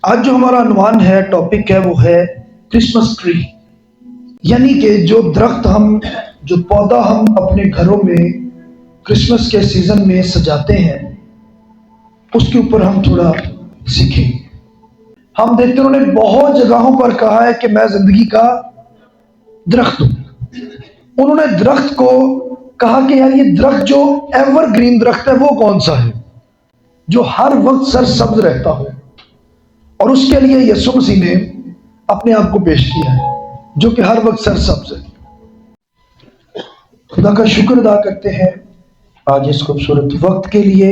आज जो हमारा अनुमान है, टॉपिक है, वो है क्रिसमस ट्री। यानी कि जो दरख्त हम, जो पौधा हम अपने घरों में क्रिसमस के सीजन में सजाते हैं, उसके ऊपर हम थोड़ा सीखेंगे। हम देखते हैं उन्होंने बहुत जगहों पर कहा है कि मैं जिंदगी का दरख्त हूं। उन्होंने दरख्त को कहा कि यार ये दरख्त जो एवरग्रीन दरख्त है वो कौन सा है, जो हर वक्त सरसब्ज रहता हो। और उसके लिए यीशु मसीह ने अपने आप को पेश किया है, जो कि हर वक्त सरसब्ज है। खुदा का शुक्र अदा करते हैं आज इस खूबसूरत वक्त के लिए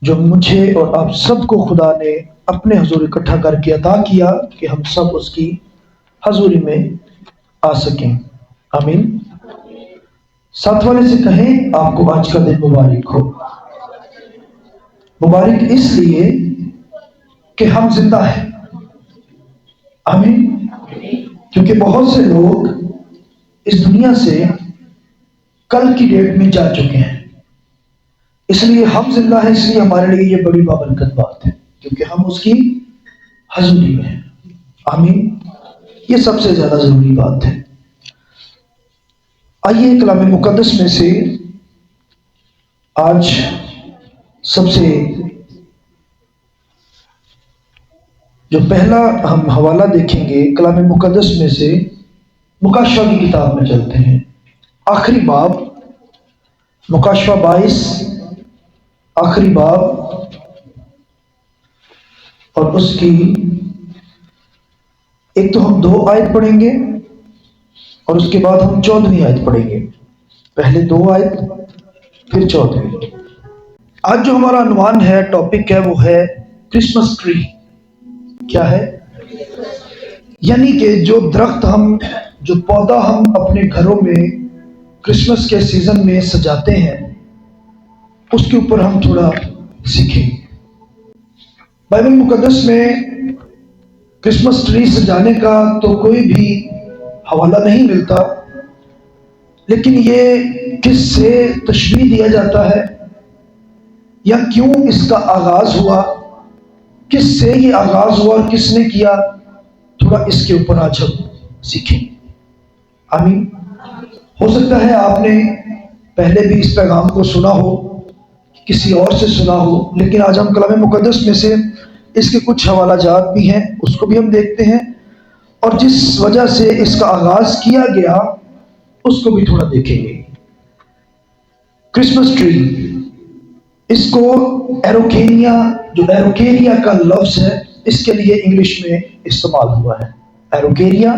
जो मुझे और आप सबको खुदा ने अपने हजूर इकट्ठा करके अता किया कि हम सब उसकी हजूरी में आ सकें। आमीन। साथ वाले से कहें, आपको आज का दिन मुबारक हो। मुबारक इसलिए कि हम जिंदा हैं। आमीन। क्योंकि बहुत से लोग इस दुनिया से कल की डेट में जा चुके हैं, इसलिए हम जिंदा हैं। इसलिए हमारे लिए ये बड़ी बाबरकत बात है, क्योंकि हम उसकी हजूरी में हैं। आमीन। ये सबसे ज्यादा जरूरी बात है। आइए कलाम मुकद्दस में से आज सबसे जो पहला हम हवाला देखेंगे, कलाम मुकद्दस में से मुकाशवा की किताब में चलते हैं। आखिरी बाब, मुकाशवा 22, आखिरी बाब, और उसकी एक तो हम 2 आयत पढ़ेंगे और उसके बाद हम 14वीं आयत पढ़ेंगे। पहले 2 आयत, फिर 14वीं। आज जो हमारा अनुमान है, टॉपिक है, वो है क्रिसमस ट्री। क्या है? यानी कि जो दरख्त हम, जो पौधा हम अपने घरों में क्रिसमस के सीजन में सजाते हैं, उसके ऊपर हम थोड़ा सीखेंगे। बाइबल मुकद्दस में क्रिसमस ट्री सजाने का तो कोई भी हवाला नहीं मिलता, लेकिन ये किससे तशबीह दिया जाता है या क्यों इसका आगाज हुआ, किससे ये आगाज हुआ और किसने किया, थोड़ा इसके ऊपर आज हम सीखेंगे। आमीन। हो सकता है आपने पहले भी इस पैगाम को सुना हो, किसी और से सुना हो, लेकिन आज हम कलाम मुकद्दस में से इसके कुछ हवाला जात भी हैं, उसको भी हम देखते हैं, और जिस वजह से इसका आगाज किया गया उसको भी थोड़ा देखेंगे। क्रिसमस ट्री, इसको एरोकेनिया, जो एरोकेनिया का लफ्ज है, इसके लिए इंग्लिश में इस्तेमाल हुआ है, एरोकेनिया।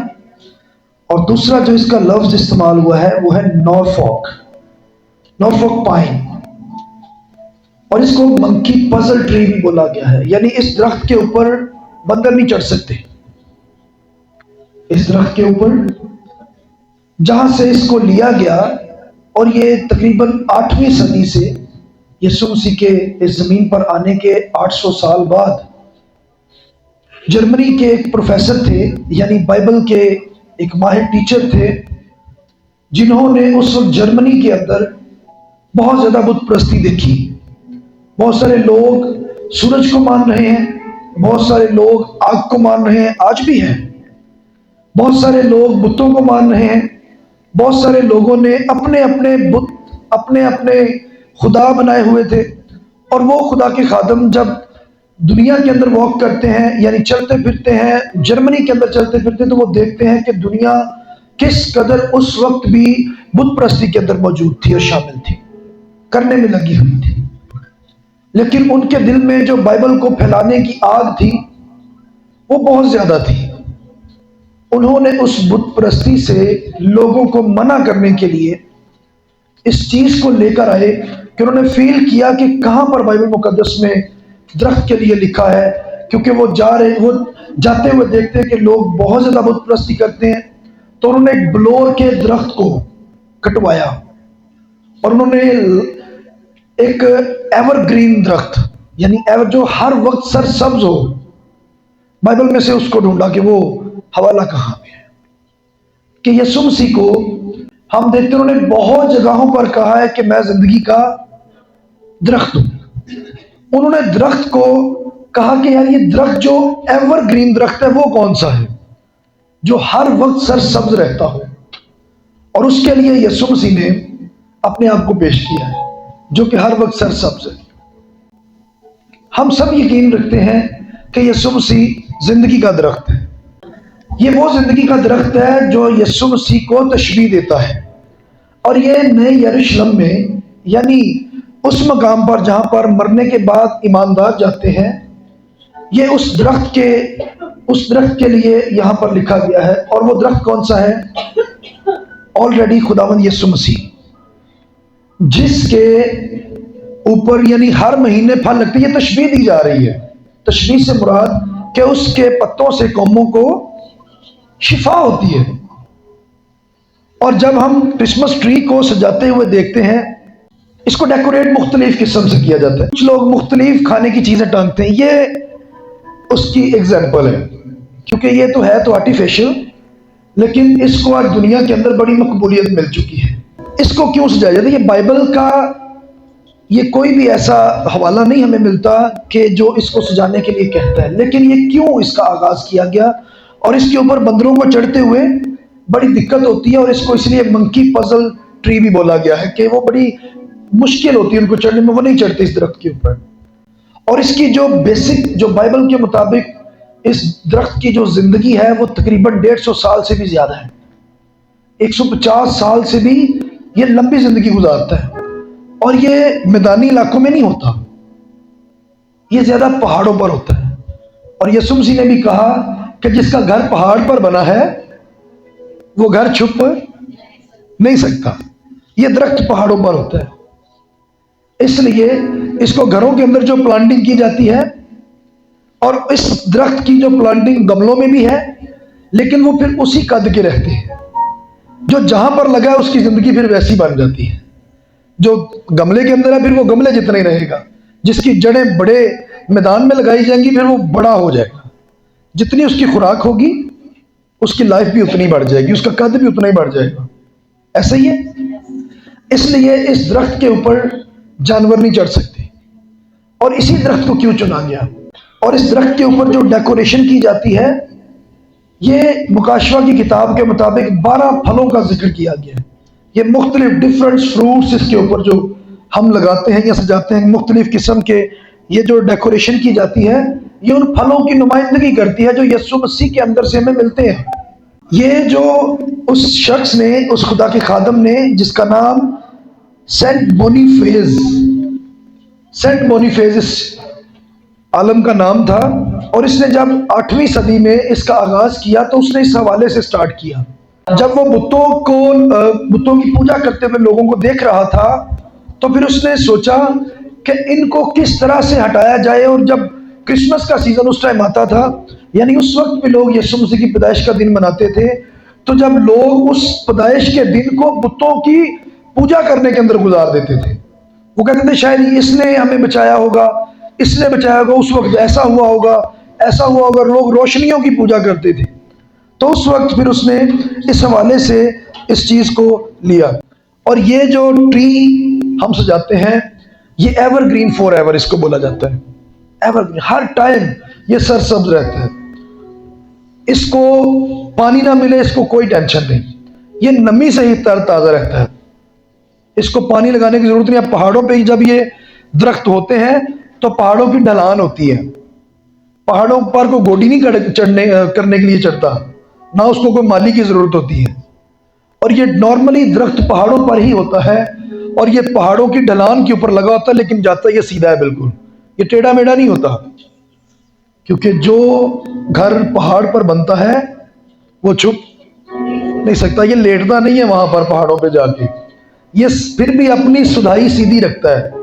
और दूसरा जो इसका लफ्ज इस्तेमाल हुआ है वो है नॉरफॉक, नॉरफॉक पाइन, और इसको मंकी पजल ट्री भी बोला गया है। यानी इस दरख्त के ऊपर बंदर नहीं चढ़ सकते। इस दरख्त के ऊपर जहां से इसको लिया गया, और ये तकरीबन 8वीं सदी से यीशु मसीह के इस जमीन पर आने के 800 साल बाद जर्मनी के एक प्रोफेसर थे, यानी बाइबल के एक माहिर टीचर थे, जिन्होंने उस वक्त जर्मनी के अंदर बहुत ज्यादा बुत परस्ती देखी। बहुत सारे लोग सूरज को मान रहे हैं, बहुत सारे लोग आग को मान रहे हैं, आज भी हैं। बहुत सारे लोग बुतों को मान रहे हैं। बहुत सारे लोगों ने अपने अपने बुत, अपने अपने खुदा बनाए हुए थे। और वो खुदा के खादम जब दुनिया के अंदर वॉक करते हैं, यानी चलते फिरते हैं, जर्मनी के अंदर चलते फिरते, तो वो देखते हैं कि दुनिया किस कदर उस वक्त भी बुत परस्ती के अंदर मौजूद थी और शामिल थी, करने में लगी हुई थी। लेकिन उनके दिल में जो बाइबल को फैलाने की आग थी वो बहुत ज्यादा थी। उन्होंने उस बुत परस्ती से लोगों को मना करने के लिए इस चीज को लेकर आए कि उन्होंने फील किया कि कहां पर बाइबल मुकद्दस में दरख्त के लिए लिखा है, क्योंकि वो जाते हुए देखते हैं कि लोग बहुत ज्यादा बुत परस्ती करते हैं। तो उन्होंने एक ब्लोर के दरख्त को कटवाया और उन्होंने एक एवरग्रीन दरख्त, यानी एवर, जो हर वक्त सरसब्ज हो, बाइबल में से उसको ढूंढा कि वो हवाला कहां पे है। कि यीशु मसीह को हम देखते हैं उन्होंने बहुत जगहों पर कहा है कि मैं जिंदगी का दरख्त हूं। उन्होंने दरख्त को कहा कि यार ये दरख्त जो एवरग्रीन दरख्त है वो कौन सा है जो हर वक्त सरसब्ज रहता हो, और उसके लिए यीशु मसीह ने अपने आप को पेश किया है जो कि हर वक्त सरसब्ज है। हम सब यकीन रखते हैं कि यीशु मसीह जिंदगी का दरख्त है। ये वो जिंदगी का दरख्त है जो यीशु मसीह को तशबीह देता है, और ये नए यरूशलेम में यानी उस मकाम पर जहां पर मरने के बाद ईमानदार जाते हैं, ये उस दरख्त के लिए यहां पर लिखा गया है। और वो दरख्त कौन सा है? ऑलरेडी खुदावंद यीशु मसीह, जिसके ऊपर यानी हर महीने फल लगते हैं। ये तशबीह दी जा रही है। तशबीह से मुराद कि उसके पत्तों से कौमों को शिफा होती है। और जब हम क्रिसमस ट्री को सजाते हुए देखते हैं, इसको डेकोरेट मुख्तलिफ किस्म से किया जाता है। कुछ लोग मुख्तलिफ खाने की चीज़ें टांगते हैं, ये उसकी एग्जाम्पल है, क्योंकि ये तो है तो आर्टिफिशियल, लेकिन इसको आज दुनिया के अंदर बड़ी मकबूलियत मिल चुकी है। इसको क्यों सजाया जाता है? ये बाइबल का ये कोई भी ऐसा हवाला नहीं हमें मिलता कि जो इसको सजाने के लिए कहता है, लेकिन ये क्यों इसका आगाज किया गया और इसके ऊपर बंदरों को चढ़ते हुए बड़ी दिक्कत होती है, और इसको इसलिए मंकी पजल ट्री भी बोला गया है कि वो बड़ी मुश्किल होती है उनको चढ़ने में, वो नहीं चढ़ते इस दरख्त के ऊपर। और इसकी जो बेसिक जो बाइबल के मुताबिक इस दरख्त की जो जिंदगी है वो तकरीबन 150 साल से भी ज्यादा है। 150 साल से भी ये लंबी जिंदगी गुजारता है, और ये मैदानी इलाकों में नहीं होता, ये ज्यादा पहाड़ों पर होता है। और यीशु मसीह ने भी कहा कि जिसका घर पहाड़ पर बना है वो घर छुप नहीं सकता। ये दरख्त पहाड़ों पर होता है, इसलिए इसको घरों के अंदर जो प्लांटिंग की जाती है, और इस दरख्त की जो प्लांटिंग गमलों में भी है, लेकिन वो फिर उसी कद के रहते हैं। जो जहां पर लगा है उसकी जिंदगी फिर वैसी बन जाती है। जो गमले के अंदर है फिर वो गमले जितना ही रहेगा। जिसकी जड़ें बड़े मैदान में लगाई जाएंगी फिर वो बड़ा हो जाएगा। जितनी उसकी खुराक होगी उसकी लाइफ भी उतनी बढ़ जाएगी, उसका कद भी उतना ही बढ़ जाएगा। ऐसा ही है। इसलिए इस दरख्त के ऊपर जानवर नहीं चढ़ सकते, और इसी दरख्त को क्यों चुना गया? और इस दरख्त के ऊपर जो डेकोरेशन की जाती है, ये मुकाशवा की किताब के मुताबिक 12 फलों का जिक्र किया गया है। ये मुख्तलिफ डिफरेंट फ्रूट्स इसके ऊपर जो हम लगाते हैं या सजाते हैं, मुख्तलिफ किस्म के ये जो डेकोरेशन की जाती है, ये उन फलों की नुमाइंदगी करती है जो यीशु मसीह के अंदर से हमें मिलते हैं। ये जो उस शख्स ने, उस खुदा के खादम ने, जिसका नाम सेंट बोनीफेज इस आलम का नाम था, और इसने जब 8वीं सदी में इसका आगाज किया तो उसने इस हवाले से स्टार्ट किया। जब वो बुतों की पूजा करते हुए लोगों को देख रहा था, तो फिर उसने सोचा कि इनको किस तरह से हटाया जाए। और जब क्रिसमस का सीजन उस टाइम आता था, यानी उस वक्त भी लोग यीशु मसीह की पैदाइश का दिन मनाते थे, तो जब लोग उस पैदाइश के दिन को बुतों की पूजा करने के अंदर गुजार देते थे, वो कहते थे शायद इसने हमें बचाया होगा, इसने बचाया होगा, उस वक्त ऐसा हुआ होगा, ऐसा हुआ होगा। लोग रोशनियों की पूजा करते थे। तो उस वक्त फिर उसने इस हवाले से इस चीज को लिया। और ये जो ट्री हम सजाते हैं, ये एवरग्रीन फॉर एवर इसको बोला जाता है। एवरग्रीन, हर टाइम ये सरसब्ज रहता है। इसको पानी ना मिले इसको कोई टेंशन नहीं, ये नमी से ही तरताजा रहता है। इसको पानी लगाने की जरूरत नहीं। पहाड़ों पे ही जब ये दरख्त होते हैं तो पहाड़ों की ढलान होती है, पहाड़ों पर को गोडी नहीं करने के लिए चढ़ता, ना उसको कोई माली की जरूरत होती है। और ये नॉर्मली दरख्त पहाड़ों पर ही होता है, और ये पहाड़ों की ढलान के ऊपर लगा होता है, लेकिन जाता ये सीधा है बिल्कुल, ये टेढ़ा मेढ़ा नहीं होता। क्योंकि जो घर पहाड़ पर बनता है वो छुप नहीं सकता, ये लेटता नहीं है वहां पर पहाड़ों पे जाके, ये फिर भी अपनी सुधाई सीधी रखता है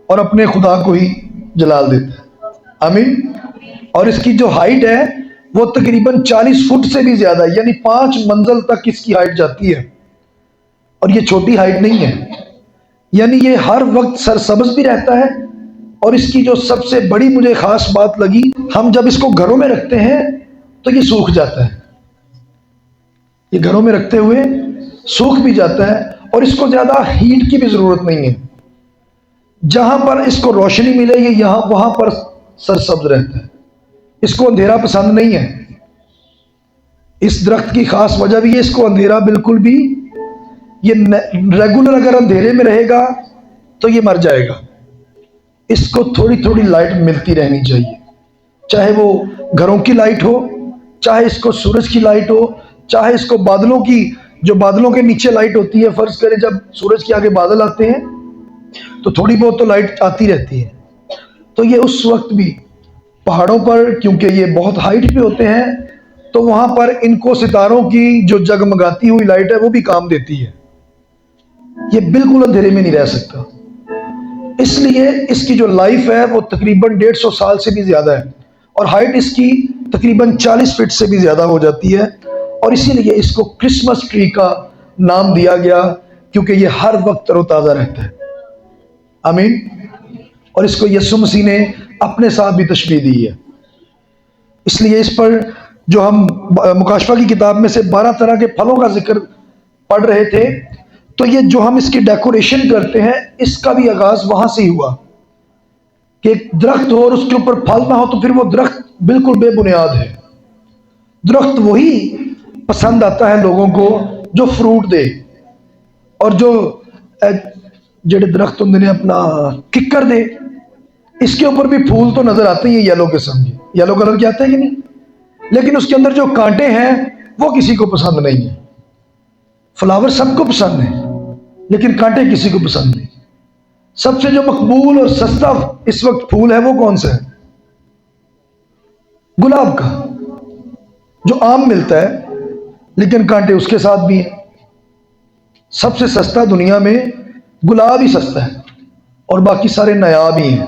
और अपने खुदा को ही जलाल देता है। आमीन। और इसकी जो हाइट है वो तकरीबन 40 फुट से भी ज्यादा है, यानी 5 मंजिल तक इसकी हाइट जाती है। और ये छोटी हाइट नहीं है, यानी ये हर वक्त सरसब्ज भी रहता है। और इसकी जो सबसे बड़ी मुझे खास बात लगी, हम जब इसको घरों में रखते हैं तो ये सूख जाता है, ये घरों में रखते हुए सूख भी जाता है, और इसको ज्यादा हीट की भी जरूरत नहीं है। जहां पर इसको रोशनी मिले ये यहाँ वहां पर सरसब्ज रहता है। इसको अंधेरा पसंद नहीं है। इस दरख्त की खास वजह भी है, इसको अंधेरा बिल्कुल भी, ये रेगुलर अगर अंधेरे में रहेगा तो ये मर जाएगा। इसको थोड़ी थोड़ी लाइट मिलती रहनी चाहिए, चाहे वो घरों की लाइट हो, चाहे इसको सूरज की लाइट हो, चाहे इसको बादलों की, जो बादलों के नीचे लाइट होती है, फर्ज करें जब सूरज के आगे बादल आते हैं तो थोड़ी बहुत तो लाइट आती रहती है। तो ये उस वक्त भी पहाड़ों पर, क्योंकि ये बहुत हाइट पे होते हैं, तो वहां पर इनको सितारों की जो जगमगाती हुई लाइट है वो भी काम देती है। ये बिल्कुल अंधेरे में नहीं रह सकता। इसलिए इसकी जो लाइफ है वो तकरीबन 150 साल से भी ज़्यादा है, और हाइट इसकी तकरीबन 40 फीट से भी ज़्यादा हो जाती है। और इसीलिए इसको क्रिसमस ट्री का नाम दिया गया, क्योंकि ये हर वक्त तरोताज़ा रहता है। आमीन। और इसको यीशु मसीह ने अपने साथ भी तशबीह दी है। इसलिए इस पर जो हम मुकाशफा की किताब में से 12 तरह के फलों का जिक्र पढ़ रहे थे, तो ये जो हम इसकी डेकोरेशन करते हैं, इसका भी आगाज वहां से ही हुआ कि एक दरख्त हो और उसके ऊपर फल ना हो तो फिर वो दरख्त बिल्कुल बेबुनियाद है। दरख्त वही पसंद आता है लोगों को जो फ्रूट दे, और जो जेडे दरख्त होंगे ने अपना किक्कर दे, इसके ऊपर भी फूल तो नजर आते हैं येलो किस्म के, येलो कलर के आते हैं कि नहीं, लेकिन उसके अंदर जो कांटे हैं वो किसी को पसंद नहीं है। फ्लावर सबको पसंद है लेकिन कांटे किसी को पसंद नहीं। सबसे जो मकबूल और सस्ता इस वक्त फूल है वो कौन सा है? गुलाब का, जो आम मिलता है लेकिन कांटे उसके साथ भी हैं। सबसे सस्ता दुनिया में गुलाब ही सस्ता है और बाकी सारे नायाब ही हैं।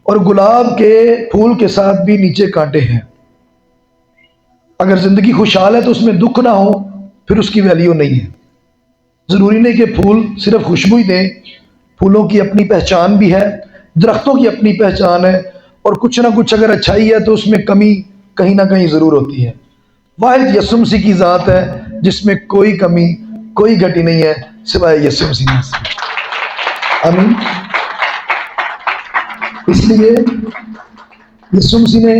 और गुलाब के फूल के साथ भी नीचे कांटे हैं। अगर जिंदगी खुशहाल है तो उसमें दुख ना हो फिर उसकी वैल्यू नहीं है। जरूरी नहीं कि फूल सिर्फ खुशबू ही दें, फूलों की अपनी पहचान भी है, दरख्तों की अपनी पहचान है, और कुछ ना कुछ अगर अच्छाई है तो उसमें कमी कहीं ना कहीं जरूर होती है। वाहिद यीशु मसीह की ज़ात है जिसमें कोई कमी कोई घटी नहीं है सिवाय यीशु मसीह से। आमीन। इसलिए यीशु मसीह ने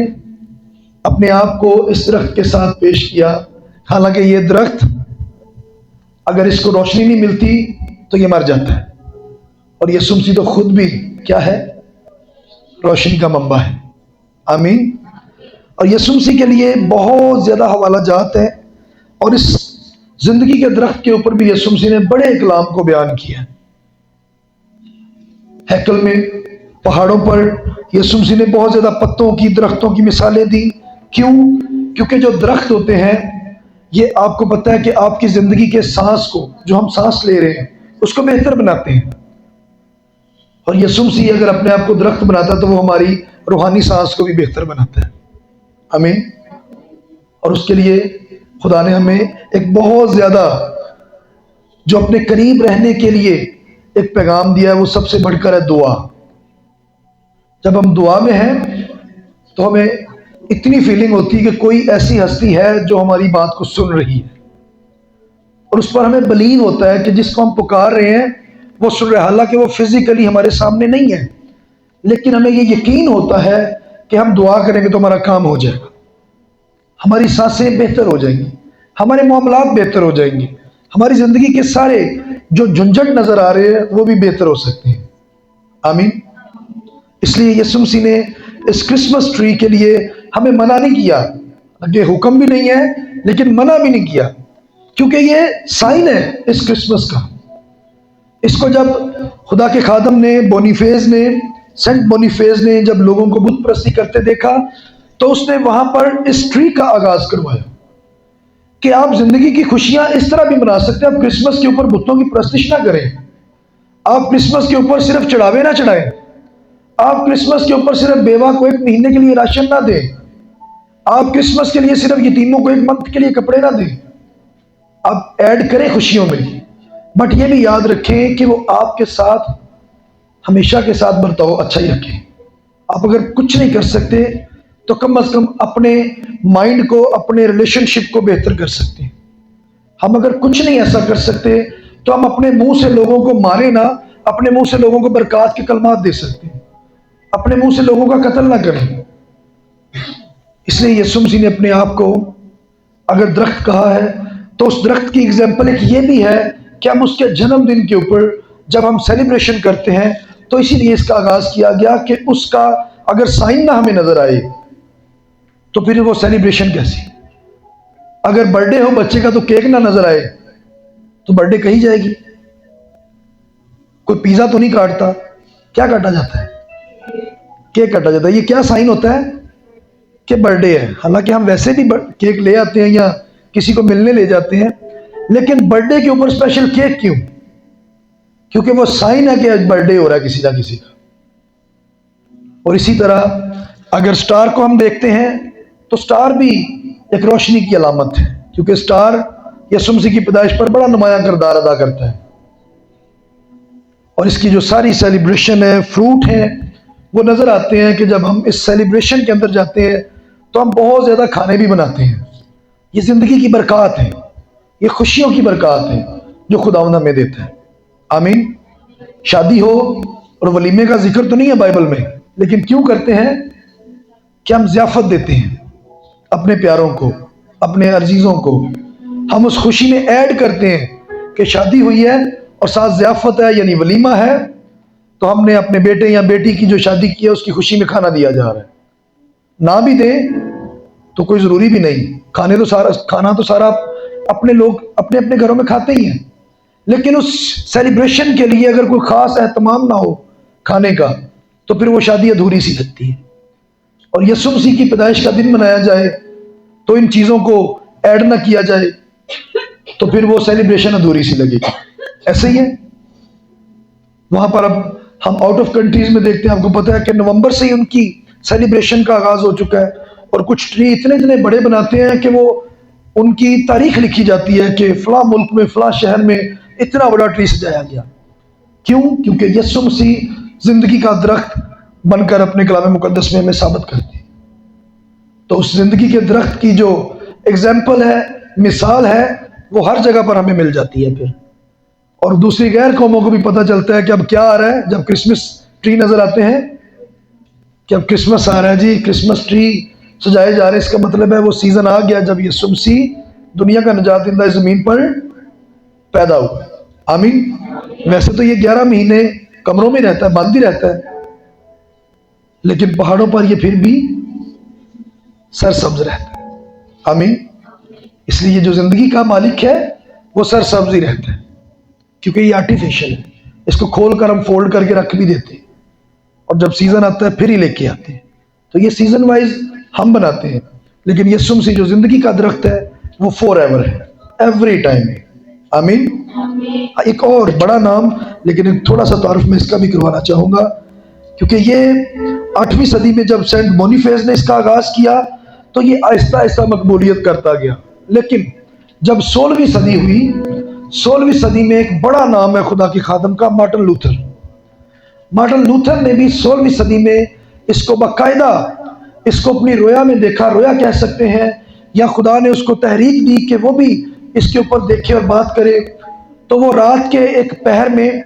अपने आप को इस दरख्त के साथ पेश किया। हालांकि ये दरख्त अगर इसको रोशनी नहीं मिलती तो ये मर जाता है, और यीशु मसीह तो खुद भी क्या है? रोशनी का मंबा है। आमीन। और यीशु मसीह के लिए बहुत ज्यादा हवाला जात है, और इस जिंदगी के दरख्त के ऊपर भी यीशु मसीह ने बड़े कलाम को बयान किया। हैकल में, पहाड़ों पर यीशु मसीह ने बहुत ज्यादा पत्तों की, दरख्तों की मिसालें दी। क्यों? क्योंकि जो दरख्त होते हैं ये आपको पता है कि आपकी जिंदगी के सांस को, जो हम सांस ले रहे हैं, उसको बेहतर बनाते हैं। और यीशु मसीह अगर अपने आप को दरख्त बनाता तो वो हमारी रूहानी सांस को भी बेहतर बनाता है। आमीन। और उसके लिए खुदा ने हमें एक बहुत ज्यादा जो अपने करीब रहने के लिए एक पैगाम दिया है, वो सबसे बढ़कर है दुआ। जब हम दुआ में हैं तो हमें इतनी फीलिंग होती है कि कोई ऐसी हस्ती है जो हमारी बात को सुन रही है, और उस पर हमें बिलीव होता है कि जिसको हम पुकार रहे हैं वो सुन रहा है। हालांकि वो फिजिकली हमारे सामने नहीं है, लेकिन हमें ये यकीन होता है कि हम दुआ करेंगे तो हमारा काम हो जाएगा, हमारी सांसें बेहतर हो जाएंगी, हमारे मामलात बेहतर हो जाएंगे, हमारी जिंदगी के सारे जो झंझट नजर आ रहे हैं वो भी बेहतर हो सकते हैं। आमीन। इसलिए यीशु मसीह ने इस क्रिसमस ट्री के लिए हमें मना नहीं किया, ये हुक्म भी नहीं है लेकिन मना भी नहीं किया, क्योंकि ये साइन है इस क्रिसमस का। इसको जब खुदा के खादम ने, बोनीफेज ने, सेंट बोनीफेज ने जब लोगों को बुत परस्ती करते देखा तो उसने वहां पर इस ट्री का आगाज करवाया कि आप जिंदगी की खुशियां इस तरह भी मना सकते हैं। आप क्रिसमस के ऊपर बुतों की परस्तिश ना करें, आप क्रिसमस के ऊपर सिर्फ चढ़ावे ना चढ़ाएं, आप क्रिसमस के ऊपर सिर्फ बेवा को 1 महीने के लिए राशन ना दें, आप क्रिसमस के लिए सिर्फ यतीमों को 1 मंथ के लिए कपड़े ना दें। आप ऐड करें खुशियों में, बट ये भी याद रखें कि वो आपके साथ हमेशा के साथ बर्ताव अच्छा ही रखें। आप अगर कुछ नहीं कर सकते तो कम से कम अपने माइंड को, अपने रिलेशनशिप को बेहतर कर सकते हैं। हम अगर कुछ नहीं ऐसा कर सकते तो हम अपने मुंह से लोगों को मारे ना, अपने मुंह से लोगों को बरकत के कलमात दे सकते हैं। अपने मुंह से लोगों का कत्ल ना करें। इसलिए यीशु मसीह ने अपने आप को अगर दरख्त कहा है, तो उस दरख्त की एग्जाम्पल एक ये भी है कि हम उसके जन्मदिन के ऊपर जब हम सेलिब्रेशन करते हैं, तो इसीलिए इसका आगाज किया गया कि उसका अगर साइन ना हमें नजर आए तो फिर वो सेलिब्रेशन कैसी। अगर बर्थडे हो बच्चे का तो केक ना नजर आए तो बर्थडे कही जाएगी। कोई पिज्जा तो नहीं काटता, क्या काटा जाता है? केक काटा जाता है। ये क्या साइन होता है कि बर्थडे है। हालांकि हम वैसे भी केक ले आते हैं या किसी को मिलने ले जाते हैं, लेकिन बर्थडे के ऊपर स्पेशल केक क्यों? क्योंकि वो साइन है कि आज बर्थडे हो रहा है किसी ना किसी का। और इसी तरह अगर स्टार को हम देखते हैं तो स्टार भी एक रोशनी की अलामत है, क्योंकि स्टार यीशु मसीह की पैदाइश पर बड़ा नुमायां किरदार अदा करता है। और इसकी जो सारी सेलिब्रेशन है, फ्रूट है, वो नजर आते हैं कि जब हम इस सेलिब्रेशन के अंदर जाते हैं तो हम बहुत ज्यादा खाने भी बनाते हैं। ये जिंदगी की बरकत है, ये खुशियों की बरकत है जो खुदावंद हमें देता है। आमीन। शादी हो और वलीमे का जिक्र तो नहीं है बाइबल में, लेकिन क्यों करते हैं कि हम ज़ियाफत देते हैं अपने प्यारों को, अपने अजीज़ों को। हम उस खुशी में ऐड करते हैं कि शादी हुई है और साथ ज़ियाफत है यानी वलीमा है, तो हमने अपने बेटे या बेटी की जो शादी की है उसकी खुशी में खाना दिया जा रहा है। ना भी दें तो कोई ज़रूरी भी नहीं, खाना तो सारा अपने लोग अपने अपने घरों में खाते ही हैं, लेकिन उस सेलिब्रेशन के लिए अगर कोई ख़ास एहतमाम ना हो खाने का तो फिर वो शादी अधूरी सी लगती है। और यीशु मसीह की पैदाइश का दिन मनाया जाए तो इन चीज़ों को ऐड ना किया जाए तो फिर वो सेलिब्रेशन अधूरी सी लगेगी। ऐसे ही है वहाँ पर। अब हम आउट ऑफ कंट्रीज में देखते हैं, आपको पता है कि नवंबर से ही उनकी सेलिब्रेशन का आगाज़ हो चुका है, और कुछ ट्री इतने इतने बड़े बनाते हैं कि वो उनकी तारीख लिखी जाती है कि फ़लाँ मुल्क में फ़लाँ शहर में इतना बड़ा ट्री सजाया गया। क्यों? क्योंकि यीशु मसीह जिंदगी का दरख्त बनकर अपने कलाम मुकद्दस में हमें साबित करते हैं। तो उस जिंदगी के दरख्त की जो एग्जाम्पल है, मिसाल है, वो हर जगह पर हमें मिल जाती है फिर। और दूसरी गैर कौमों को भी पता चलता है कि अब क्या आ रहा है। जब क्रिसमस ट्री नजर आते हैं कि अब क्रिसमस आ रहा है जी, क्रिसमस ट्री सजाए जा रहे हैं, इसका मतलब है वो सीजन आ गया जब यीशु मसीह दुनिया का निजात दहिंदा ज़मीन पर पैदा हुआ। आमीन। वैसे तो ये 11 महीने कमरों में रहता है, बंद ही रहता है, लेकिन पहाड़ों पर ये फिर भी सरसब्ज रहता है। आमीन। इसलिए ये जो जिंदगी का मालिक है वो सरसब्ज ही रहता है, क्योंकि ये आर्टिफिशियल है। इसको खोलकर हम फोल्ड करके रख भी देते हैं, और जब सीजन आता है फिर ही लेके आते हैं। तो ये सीजन वाइज हम बनाते हैं, लेकिन यीशु मसीह जो जिंदगी का दरख्त है वो फॉर एवर है, एवरी टाइम है। आमीन। एक और बड़ा नाम, लेकिन थोड़ा सा तारुफ में इसका भी करवाना चाहूँगा, क्योंकि ये 8वीं सदी में जब सेंट बोनीफेस ने इसका आगाज़ किया तो ये आहिस्ता आहिस्ता मकबूलियत करता गया। लेकिन जब 16वीं सदी हुई, 16वीं सदी में एक बड़ा नाम है खुदा के खादम का, मार्टिन लूथर। मार्टिन लूथर ने भी 16वीं सदी में इसको बाकायदा इसको अपनी रोया में देखा, रोया कह सकते हैं, या खुदा ने उसको तहरीक दी कि वो भी इसके ऊपर देखे और बात करे। तो वो रात के एक पहर में,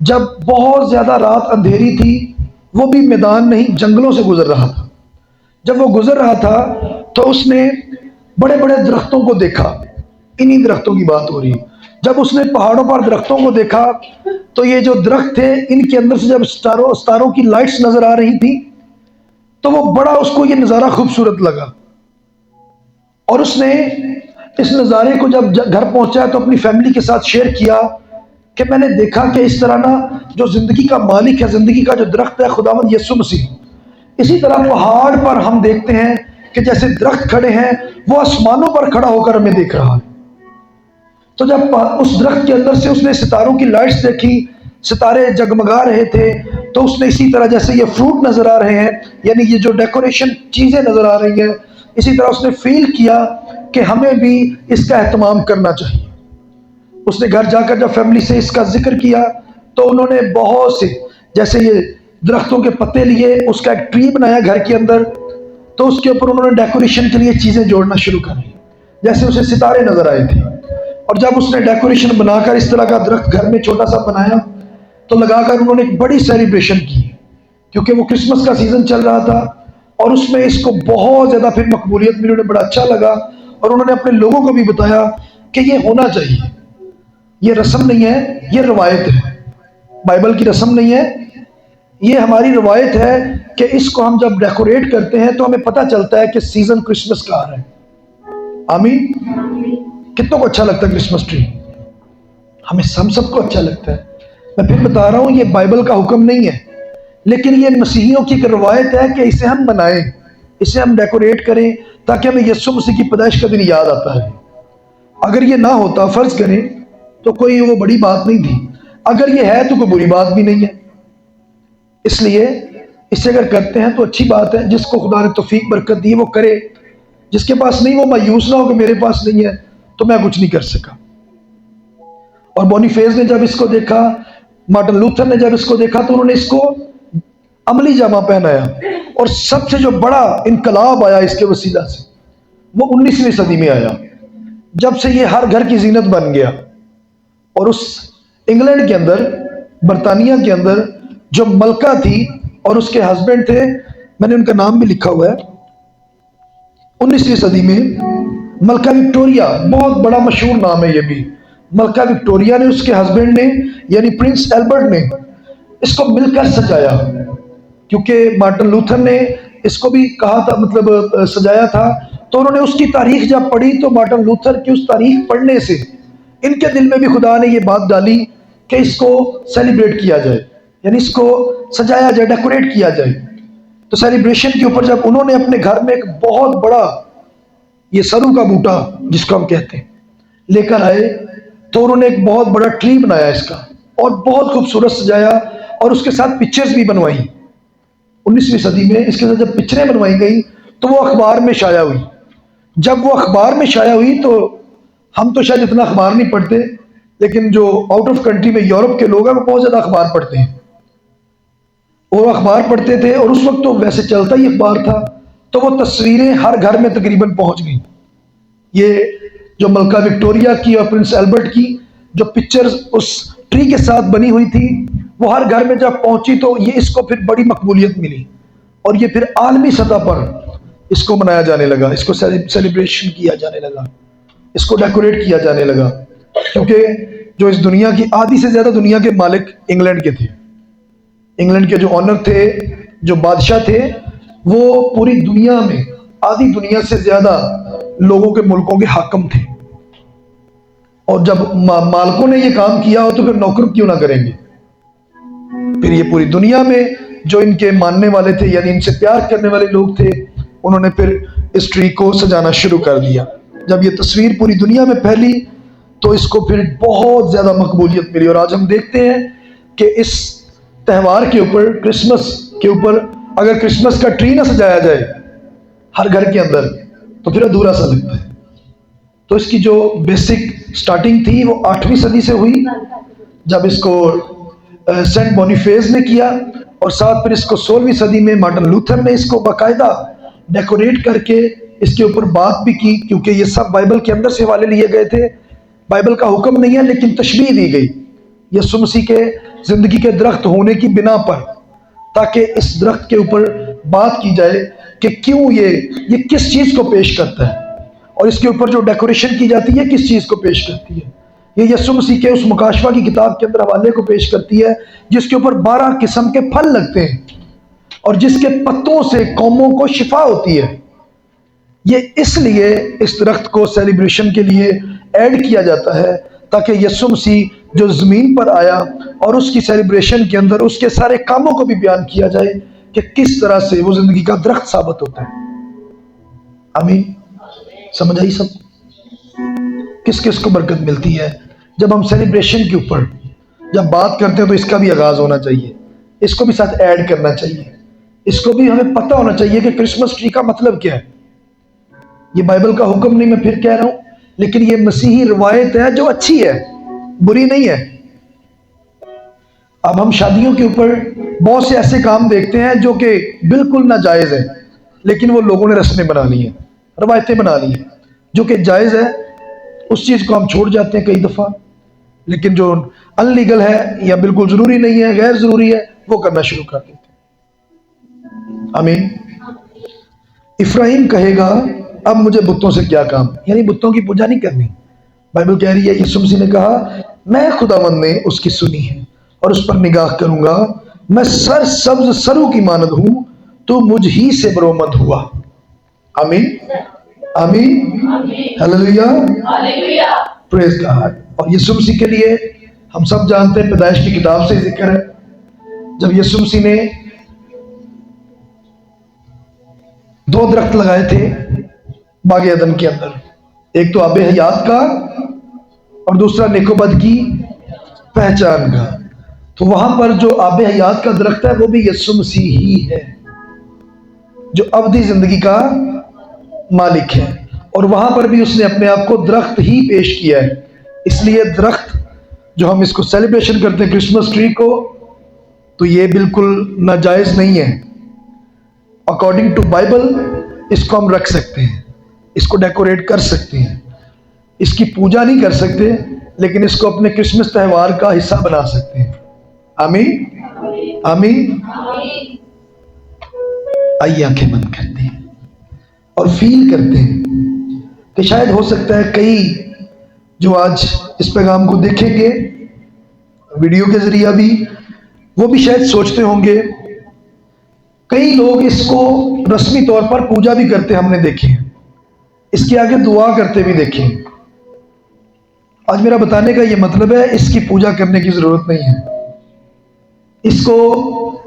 जब बहुत ज़्यादा रात अंधेरी थी, वो भी मैदान नहीं जंगलों से गुजर रहा था। जब वो गुजर रहा था तो उसने बड़े बड़े दरख्तों को देखा। इन्हीं दरख्तों की बात हो रही है। जब उसने पहाड़ों पर दरख्तों को देखा तो ये जो दरख्त थे, इनके अंदर से जब सितारों की लाइट्स नजर आ रही थी, तो वो बड़ा उसको ये नज़ारा खूबसूरत लगा। और उसने इस नज़ारे को जब घर पहुंचा तो अपनी फैमिली के साथ शेयर किया कि मैंने देखा कि इस तरह ना जो ज़िंदगी का मालिक है, ज़िंदगी का जो दरख्त है खुदावंद यीशु मसीह, इसी तरह पहाड़ पर हम देखते हैं कि जैसे दरख्त खड़े हैं, वो आसमानों पर खड़ा होकर हमें देख रहा है। तो जब उस दरख्त के अंदर से उसने सितारों की लाइट्स देखी, सितारे जगमगा रहे थे, तो उसने इसी तरह जैसे ये फ्रूट नज़र आ रहे हैं, यानी ये जो डेकोरेशन चीज़ें नज़र आ रही हैं, इसी तरह उसने फील किया कि हमें भी इसका एहतमाम करना चाहिए। उसने घर जाकर जब फैमिली से इसका जिक्र किया तो उन्होंने बहुत से जैसे ये दरख्तों के पत्ते लिए, उसका एक ट्री बनाया घर के अंदर। तो उसके ऊपर उन्होंने डेकोरेशन के लिए चीज़ें जोड़ना शुरू कर दी, जैसे उसे सितारे नज़र आए थे। और जब उसने डेकोरेशन बनाकर इस तरह का दरख्त घर में छोटा सा बनाया तो लगाकर उन्होंने एक बड़ी सेलिब्रेशन की क्योंकि वो क्रिसमस का सीज़न चल रहा था और उसमें इसको बहुत ज़्यादा फिर मकबूलियत मिली, उन्हें बड़ा अच्छा लगा और उन्होंने अपने लोगों को भी बताया कि ये होना चाहिए, ये रस्म नहीं है, ये रवायत है, बाइबल की रस्म नहीं है, ये हमारी रवायत है कि इसको हम जब डेकोरेट करते हैं तो हमें पता चलता है कि सीज़न क्रिसमस का आ रहा है। आमीन। कितनों को अच्छा लगता है क्रिसमस ट्री? हम सबको अच्छा लगता है। मैं फिर बता रहा हूँ, ये बाइबल का हुक्म नहीं है, लेकिन ये मसीहियों की एक रवायत है कि इसे हम बनाएं, इसे हम डेकोरेट करें, ताकि हमें यीशु मसीह की पैदाइश का दिन याद आता है। अगर ये ना होता, फर्ज करें, तो कोई वो बड़ी बात नहीं थी। अगर ये है तो कोई बुरी बात भी नहीं है। इसलिए इसे अगर करते हैं तो अच्छी बात है। जिसको खुदा ने तौफीक बरकत दी वो करे, जिसके पास नहीं वो मायूस ना हो कि मेरे पास नहीं है तो मैं कुछ नहीं कर सका। और बोनीफेज ने जब इसको देखा, मार्टिन लूथर ने जब इसको देखा, तो उन्होंने इसको अमली जामा पहनाया और सबसे जो बड़ा इनकलाब आया इसके वसीला से वो 19वीं सदी में आया, जब से ये हर घर की जीनत बन गया। और उस इंग्लैंड के अंदर, बरतानिया के अंदर जो मलका थी और उसके हस्बैंड थे, मैंने उनका नाम भी लिखा हुआ है, 19वीं सदी में मलका विक्टोरिया, बहुत बड़ा मशहूर नाम है ये भी। मलका विक्टोरिया ने, उसके हस्बैंड ने यानी प्रिंस एल्बर्ट ने इसको मिलकर सजाया, क्योंकि मार्टिन लूथर ने इसको भी कहा था, मतलब सजाया था। तो उन्होंने उसकी तारीख जब पढ़ी तो मार्टिन लूथर की उस तारीख पढ़ने से इनके दिल में भी खुदा ने ये बात डाली कि इसको सेलिब्रेट किया जाए, यानी इसको सजाया जाए, डेकोरेट किया जाए। तो सेलिब्रेशन के ऊपर जब उन्होंने अपने घर में एक बहुत बड़ा ये सरू का बूटा जिसको हम कहते हैं लेकर आए, तो उन्होंने एक बहुत बड़ा ट्री बनाया इसका और बहुत खूबसूरत सजाया और उसके साथ पिक्चर्स भी बनवाई। 19वीं सदी में इसके साथ जब पिक्चरें बनवाई गई तो वो अखबार में शाया हुई। जब वो अखबार में शाया हुई तो हम तो शायद इतना अखबार नहीं पढ़ते, लेकिन जो आउट ऑफ कंट्री में यूरोप के लोग हैं वो बहुत ज़्यादा अखबार पढ़ते हैं और अखबार पढ़ते थे। और उस वक्त तो वैसे चलता ही अखबार था, तो वो तस्वीरें हर घर में तकरीबन पहुंच गई। ये जो मलका विक्टोरिया की और प्रिंस एल्बर्ट की जो पिक्चर्स उस ट्री के साथ बनी हुई थी, वो हर घर में जब पहुंची तो ये इसको फिर बड़ी मकबूलियत मिली और ये फिर आलमी सतह पर इसको मनाया जाने लगा, इसको सेलिब्रेशन किया जाने लगा, इसको डेकोरेट किया जाने लगा। क्योंकि जो इस दुनिया की आधी से ज़्यादा दुनिया के मालिक इंग्लैंड के थे, इंग्लैंड के जो ऑनर थे, जो बादशाह थे, वो पूरी दुनिया में आधी दुनिया से ज़्यादा लोगों के मुल्कों के हाकम थे। और जब मालिकों ने ये काम किया हो तो फिर नौकर क्यों ना करेंगे। फिर ये पूरी दुनिया में जो इनके मानने वाले थे, यानी इनसे प्यार करने वाले लोग थे, उन्होंने फिर इस ट्री को सजाना शुरू कर दिया। जब ये तस्वीर पूरी दुनिया में फैली तो इसको फिर बहुत ज़्यादा मकबूलियत मिली। और आज हम देखते हैं कि इस त्यौहार के ऊपर, क्रिसमस के ऊपर, अगर क्रिसमस का ट्री ना सजाया जाए हर घर के अंदर तो फिर अधूरा सा लगता है। तो इसकी जो बेसिक स्टार्टिंग थी वो 8वीं सदी से हुई, जब इसको सेंट बोनीफेज ने किया, और साथ फिर इसको 16वीं सदी में मार्टिन लूथर ने इसको बाकायदा डेकोरेट करके इसके ऊपर बात भी की, क्योंकि ये सब बाइबल के अंदर से हवाले लिए गए थे। बाइबल का हुक्म नहीं है, लेकिन तशबीह दी गई यीशु मसीह के ज़िंदगी के दरख्त होने की बिना पर, ताकि इस दरख्त के ऊपर बात की जाए कि क्यों ये किस चीज़ को पेश करता है और इसके ऊपर जो डेकोरेशन की जाती है किस चीज़ को पेश करती है। ये यीशु मसीह के उस मुकाशवा की किताब के अंदर हवाले को पेश करती है जिसके ऊपर 12 किस्म के फल लगते हैं और जिसके पत्तों से कौमों को शिफा होती है। ये इसलिए इस दरख्त को सेलिब्रेशन के लिए ऐड किया जाता है ताकि यीशु मसीह जो ज़मीन पर आया और उसकी सेलिब्रेशन के अंदर उसके सारे कामों को भी बयान किया जाए कि किस तरह से वो ज़िंदगी का दरख्त साबित होता है। आमीन। समझ आई सब? किस किस को बरकत मिलती है जब हम सेलिब्रेशन के ऊपर जब बात करते हैं, तो इसका भी आगाज़ होना चाहिए, इसको भी साथ ऐड करना चाहिए, इसको भी हमें पता होना चाहिए कि क्रिसमस ट्री का मतलब क्या है। ये बाइबल का हुक्म नहीं, मैं फिर कह रहा हूँ, लेकिन ये मसीही रवायत है जो अच्छी है, बुरी नहीं है। अब हम शादियों के ऊपर बहुत से ऐसे काम देखते हैं जो कि बिल्कुल नाजायज़ है, लेकिन वो लोगों ने रस्में बना ली हैं, रवायतें बना ली हैं। जो कि जायज़ है उस चीज़ को हम छोड़ जाते हैं कई दफ़ा, लेकिन जो अनलीगल है या बिल्कुल ज़रूरी नहीं है, गैर ज़रूरी है, वो करना शुरू कर देते हैं। आमीन। इफ्राहिम कहेगा अब मुझे बुतों से क्या काम, यानी बुतों की पूजा नहीं करनी। बाइबल कह रही है यीशु मसीह ने कहा मैं खुदावंद ने उसकी सुनी है और उस पर निगाह करूंगा। मैं सर सब्ज सरू की मानद हूं, तो मुझ ही से बरोमद हुआ। आमीन आमीन हालेलुया प्रेज गॉड। और यीशु मसीह के लिए हम सब जानते हैं, पैदाइश की किताब से जिक्र है, जब यीशु मसीह ने 2 दरख्त लगाए थे बाग अदन के अंदर, एक तो आबे हयात का और दूसरा नेकोबद की पहचान का। तो वहां पर जो आबे हयात का दरख्त है वो भी यीशु मसीह ही है, जो अवधि जिंदगी का मालिक है। और वहां पर भी उसने अपने आप को दरख्त ही पेश किया है। इसलिए दरख्त जो हम इसको सेलिब्रेशन करते हैं क्रिसमस ट्री को, तो ये बिल्कुल नाजायज नहीं है। अकॉर्डिंग टू बाइबल इसको हम रख सकते हैं, इसको डेकोरेट कर सकते हैं, इसकी पूजा नहीं कर सकते, लेकिन इसको अपने क्रिसमस त्यौहार का हिस्सा बना सकते हैं। आमीन आमीन। आइए आंखें बंद करते हैं और फील करते हैं कि शायद हो सकता है कई जो आज इस पैगाम को देखेंगे वीडियो के जरिए भी, वो भी शायद सोचते होंगे। कई लोग इसको रस्मी तौर पर पूजा भी करते हमने देखे हैं, इसके आगे दुआ करते भी देखे हैं। आज मेरा बताने का ये मतलब है इसकी पूजा करने की जरूरत नहीं है, इसको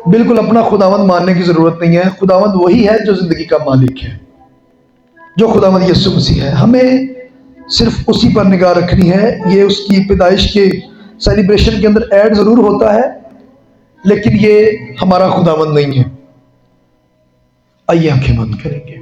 बिल्कुल अपना खुदावंद मानने की जरूरत नहीं है। खुदावंद वही है जो जिंदगी का मालिक है, जो खुदावंद यीशु मसीह है। हमें सिर्फ उसी पर निगाह रखनी है। ये उसकी पैदाइश के सेलिब्रेशन के अंदर ऐड जरूर होता है, लेकिन ये हमारा खुदावंद नहीं है। आइए आंखें बंद करेंगे।